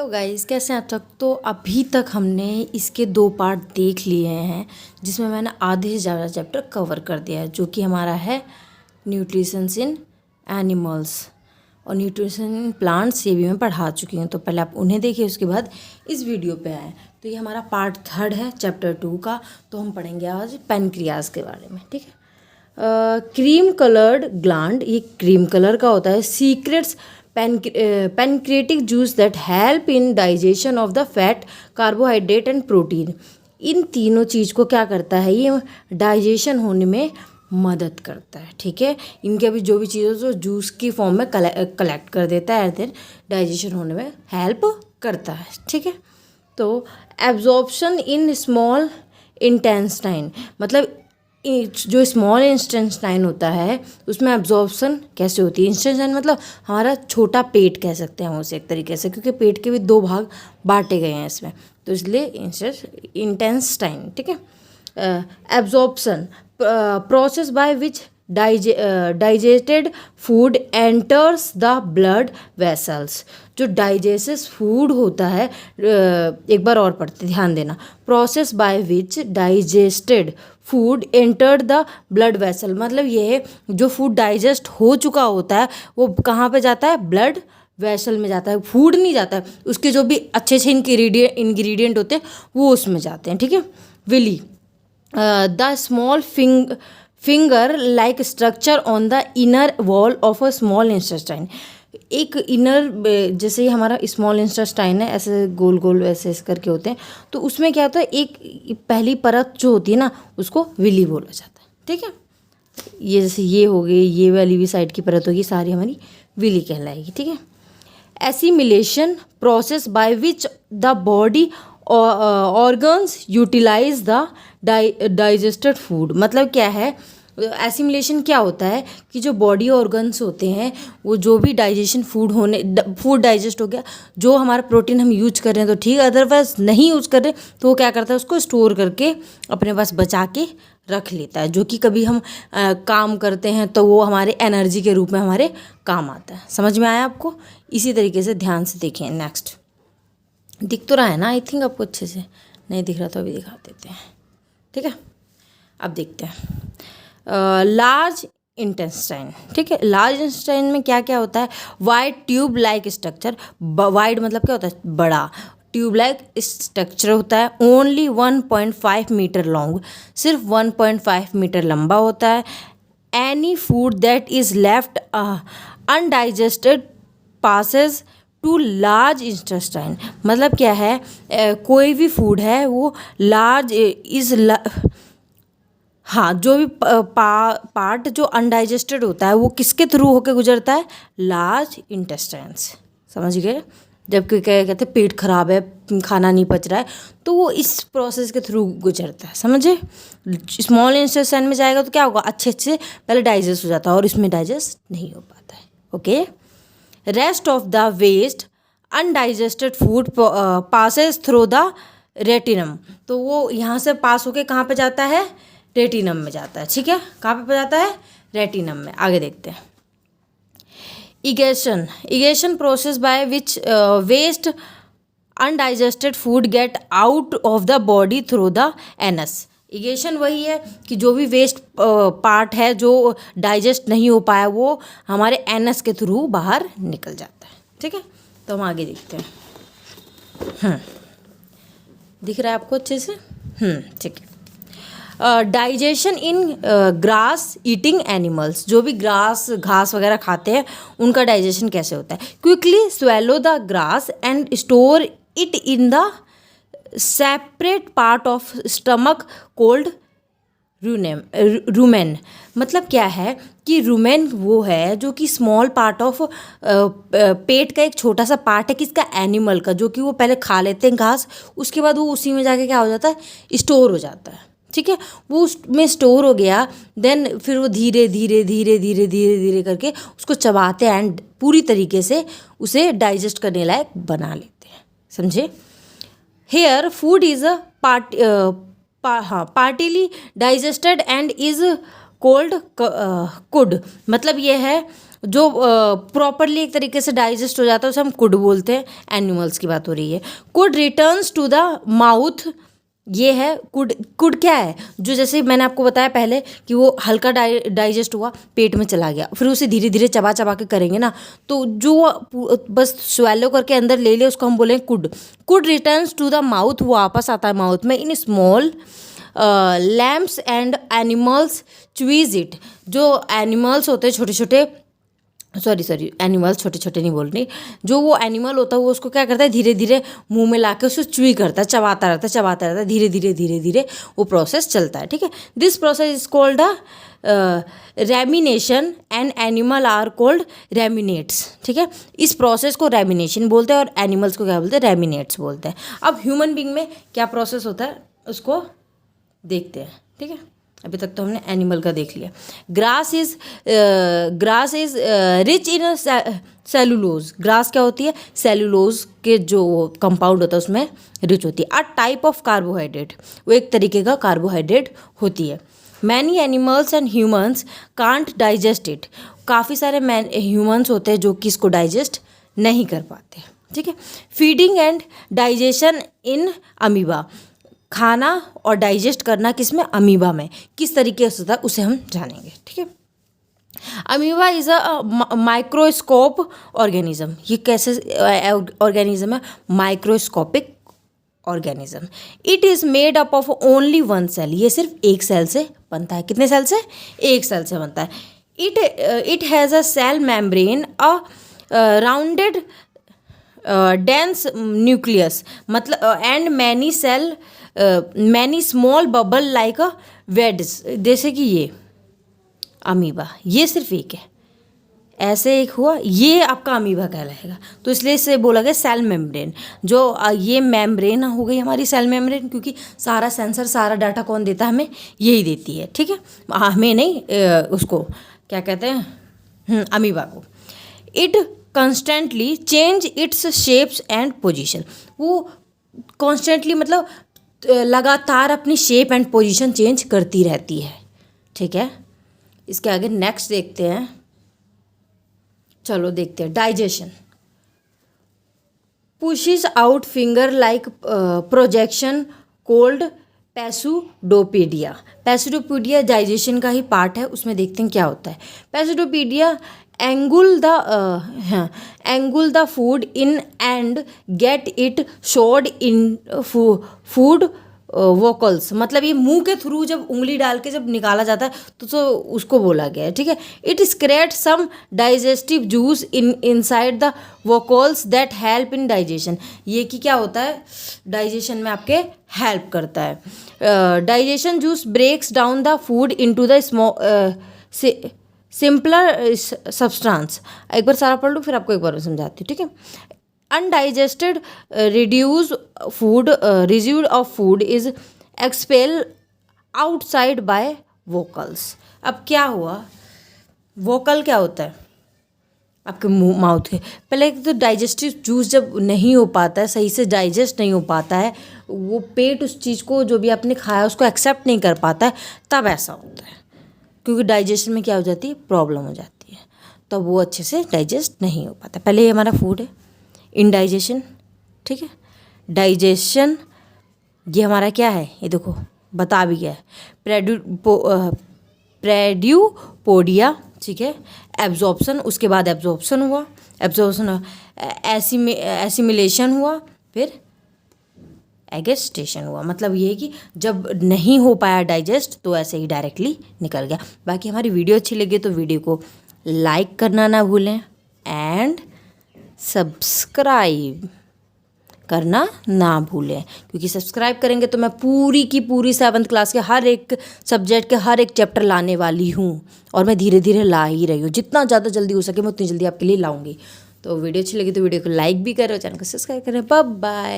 Hello guys, कैसे हैं आप तक। तो अभी तक हमने इसके 2 पार्ट देख लिए हैं, जिसमें मैंने आधे से ज़्यादा चैप्टर कवर कर दिया है, जो कि हमारा है न्यूट्रिशंस इन एनिमल्स और न्यूट्रिशन इन प्लांट्स। ये भी मैं पढ़ा चुकी हूँ, तो पहले आप उन्हें देखिए, उसके बाद इस वीडियो पे आए। तो ये हमारा पार्ट 3 है चैप्टर 2 का। तो हम पढ़ेंगे आज पैनक्रियाज के बारे में, ठीक है। क्रीम कलर्ड ग्लैंड, ये क्रीम कलर का होता है। Secrets pancreatic juice that help in digestion of the fat, carbohydrate and protein। इन तीनों चीज़ को क्या करता है, ये डाइजेशन होने में मदद करता है, ठीक है। इनके अभी जो भी चीज़ें जो जूस की फॉर्म में कलेक्ट कर देता है, फिर डाइजेशन होने में हेल्प करता है, ठीक है। तो एब्जॉर्प्शन इन स्मॉल इंटेस्टाइन, मतलब जो स्मॉल इंटेस्टाइन होता है उसमें एब्जॉर्प्शन कैसे होती है। इंटेस्टाइन मतलब हमारा छोटा पेट कह सकते हैं हम उसे एक तरीके से, क्योंकि पेट के भी 2 भाग बांटे गए हैं इसमें, तो इसलिए इंटेस्टाइन, ठीक है। Absorption process by which digested food enters the blood vessels. जो डाइजेस्टिव फूड होता है, एक बार और पढ़ते ध्यान देना। Process by which digested food entered the blood vessel, मतलब ये है जो फूड डाइजेस्ट हो चुका होता है वो कहाँ पे जाता है, ब्लड वेसल में जाता है। फूड नहीं जाता है, उसके जो भी अच्छे अच्छे इंग्रेडिएंट होते हैं वो उसमें जाते हैं, ठीक है। Villi, the small finger like structure on the inner wall of a small intestine. एक इनर, जैसे ही हमारा स्मॉल इंटेस्टाइन है, ऐसे गोल गोल ऐसे ऐसे करके होते हैं, तो उसमें क्या होता है, एक पहली परत जो होती है ना, उसको विली बोला जाता है, ठीक है। ये जैसे ये हो गई, ये वाली भी साइड की परत होगी, सारी हमारी विली कहलाएगी, ठीक है। Assimilation process by which the body organs utilize the digested food, मतलब क्या है, एसिमिलेशन क्या होता है कि जो बॉडी ऑर्गन्स होते हैं वो जो भी डाइजेशन फूड डाइजेस्ट हो गया, जो हमारा प्रोटीन हम यूज कर रहे हैं तो ठीक, अदरवाइज नहीं यूज कर रहे तो वो क्या करता है, उसको स्टोर करके अपने पास बचा के रख लेता है, जो कि कभी हम काम करते हैं तो वो हमारे एनर्जी के रूप में हमारे काम आता है। समझ में आया आपको। इसी तरीके से ध्यान से देखें। नेक्स्ट, दिख तो रहा है ना, आई थिंक आपको अच्छे से। नहीं दिख रहा तो अभी दिखा देते हैं, ठीक है। अब देखते हैं लार्ज इंटेस्टाइन, ठीक है। लार्ज इंटेस्टाइन में क्या क्या होता है, wide tube like structure. Wide मतलब क्या होता है, बड़ा। ट्यूब लाइक स्ट्रक्चर होता है। ओनली 1.5 मीटर लॉन्ग, सिर्फ 1.5 मीटर लंबा होता है। Any food that is left undigested passes to large intestine, मतलब क्या है, कोई भी फूड है वो हाँ, जो भी पार्ट जो अनडाइजेस्टेड होता है वो किसके थ्रू होके गुजरता है, लार्ज इंटेस्टाइन्स। समझ गए। जबकि क्या कहते हैं, पेट खराब है, खाना नहीं पच रहा है, तो वो इस प्रोसेस के थ्रू गुजरता है, समझे। स्मॉल इंटेस्टाइन में जाएगा तो क्या होगा, अच्छे अच्छे पहले डाइजेस्ट हो जाता है, और इसमें डाइजेस्ट नहीं हो पाता है, okay. Rest of the waste undigested food passes through the rectum, तो वो यहाँ से पास होके कहाँ पे जाता है, रेटिनम में जाता है, ठीक है। कहाँ पे जाता है, रेटिनम में। आगे देखते हैं। Egestion process by which waste undigested food get out of the body through the anus. Egestion वही है कि जो भी वेस्ट पार्ट है जो डाइजेस्ट नहीं हो पाया वो हमारे एनस के थ्रू बाहर निकल जाता है, ठीक है। तो हम आगे देखते हैं। दिख रहा है आपको अच्छे से, ठीक है। डाइजेशन इन ग्रास ईटिंग एनिमल्स, जो भी घास वगैरह खाते हैं उनका डाइजेशन कैसे होता है। Quickly swallow the grass and store it in the separate part of stomach cold rumen, मतलब क्या है कि रूमेन वो है जो कि स्मॉल पार्ट ऑफ पेट का एक छोटा सा पार्ट है, किसका, एनिमल का, जो कि वो पहले खा लेते हैं घास, उसके बाद वो उसी में जाके क्या हो जाता है, स्टोर हो जाता है, ठीक है। वो उसमें स्टोर हो गया, देन फिर वो धीरे धीरे धीरे धीरे धीरे धीरे करके उसको चबाते हैं एंड पूरी तरीके से उसे डाइजेस्ट करने लायक बना लेते हैं, समझे। Here food is a partially digested and is called cud, मतलब ये है जो प्रॉपरली एक तरीके से डाइजेस्ट हो जाता है उसे हम कुड बोलते हैं। एनिमल्स की बात हो रही है। Cud returns to the mouth, ये है कुड। कुड क्या है? जो जैसे मैंने आपको बताया पहले कि वो हल्का डाइजेस्ट हुआ, पेट में चला गया, फिर उसे धीरे धीरे चबा चबा के करेंगे ना, तो जो बस स्वेलो करके अंदर ले ले उसको हम बोलेंगे cud. Cud returns to the mouth, वो वापस आता है माउथ में in small lumps and animals chews it. जो एनिमल्स होते हैं छोटे छोटे, सॉरी एनिमल्स छोटे छोटे नहीं बोल रही, जो वो एनिमल होता है वो उसको क्या करता है, धीरे धीरे मुंह में लाके उसको च्वी करता है, चबाता रहता है, धीरे धीरे वो प्रोसेस चलता है। ठीक है, this process is called the rumination and animal are called ruminants. ठीक है, इस प्रोसेस को रेमिनेशन बोलते हैं और एनिमल्स को क्या बोलते हैं, रेमिनेट्स बोलते हैं। अब ह्यूमन बींग में क्या प्रोसेस होता है उसको देखते हैं। ठीक है, अभी तक तो हमने एनिमल का देख लिया। Grass is rich in cellulose. Grass क्या होती है, सेलुलोज के जो कंपाउंड होता है उसमें रिच होती है। अ टाइप ऑफ कार्बोहाइड्रेट, वो एक तरीके का कार्बोहाइड्रेट होती है। Many animals and humans can't digest it. काफ़ी सारे ह्यूमन्स होते हैं जो कि इसको डाइजेस्ट नहीं कर पाते। ठीक है, feeding and digestion in amoeba. खाना और डाइजेस्ट करना किस में, अमीबा में। किस तरीके से होता है उसे हम जानेंगे। ठीक है, amoeba is a microscope organism. ये कैसे ऑर्गेनिज्म है, microscopic organism. It is made up of only one cell. ये सिर्फ एक सेल से बनता है। कितने सेल से, एक सेल से बनता है। It has a cell membrane, a rounded dense nucleus, मतलब and many small bubble like a weds. जैसे कि ये अमीबा, ये सिर्फ एक है, ऐसे एक हुआ, ये आपका अमीबा कहलाएगा। तो इसलिए इसे बोला गया सेल मेम्ब्रेन। जो ये मेम्ब्रेन हो गई हमारी सेल मेम्ब्रेन, क्योंकि सारा सेंसर सारा डाटा कौन देता है, हमें यही देती है। ठीक है, हमें नहीं, उसको क्या कहते हैं, अमीबा को। It constantly change it's shapes and position. वो कॉन्स्टेंटली मतलब लगातार अपनी शेप एंड पोजीशन चेंज करती रहती है। ठीक है, इसके आगे नेक्स्ट देखते हैं। चलो देखते हैं digestion. Pushes out finger like projection called pseudopodia. Pseudopodia digestion का ही पार्ट है, उसमें देखते हैं क्या होता है। Pseudopodia engulf the food in and get it shut in food vacuoles. मतलब ये मुंह के थ्रू जब उंगली डाल के जब निकाला जाता है तो उसको बोला गया है। ठीक है, it secrete some digestive juice inside the vacuoles that help in digestion. ये कि क्या होता है, डाइजेशन में आपके हेल्प करता है। Digestion juice breaks down the food into the simpler substance. एक बार सारा पढ़ लूँ फिर आपको एक बार समझाती हूँ। ठीक है, undigested residue of food is expelled outside by vocals। अब क्या हुआ, वोकल क्या होता है, आपके मुंह माउथ के। पहले तो डाइजेस्टिव जूस जब नहीं हो पाता है, सही से डाइजेस्ट नहीं हो पाता है, वो पेट उस चीज़ को जो भी आपने खाया उसको एक्सेप्ट नहीं कर पाता है, तब ऐसा होता है। क्योंकि डाइजेशन में क्या हो जाती है, प्रॉब्लम हो जाती है, तो वो अच्छे से डाइजेस्ट नहीं हो पाता। पहले ये हमारा फूड है, इनडाइजेशन। ठीक है, डाइजेशन ये हमारा क्या है, ये देखो बता भी गया है, प्रेड्यूपोडिया। ठीक है, एब्जॉर्प्शन, उसके बाद एब्जॉर्प्शन हुआ, एसिमिलेशन हुआ, फिर एगेस्टेशन हुआ। मतलब ये है कि जब नहीं हो पाया डाइजेस्ट तो ऐसे ही डायरेक्टली निकल गया। बाकी हमारी वीडियो अच्छी लगी तो वीडियो को लाइक करना ना भूलें एंड सब्सक्राइब करना ना भूलें, क्योंकि सब्सक्राइब करेंगे तो मैं पूरी की पूरी 7th क्लास के हर एक सब्जेक्ट के हर एक चैप्टर लाने वाली हूँ, और मैं धीरे धीरे ला ही रही हूँ। जितना ज़्यादा जल्दी हो सके मैं उतनी जल्दी आपके लिए लाऊंगी। तो वीडियो अच्छी लगी तो वीडियो को लाइक भी करें और चैनल को सब्सक्राइब करें। Bye bye.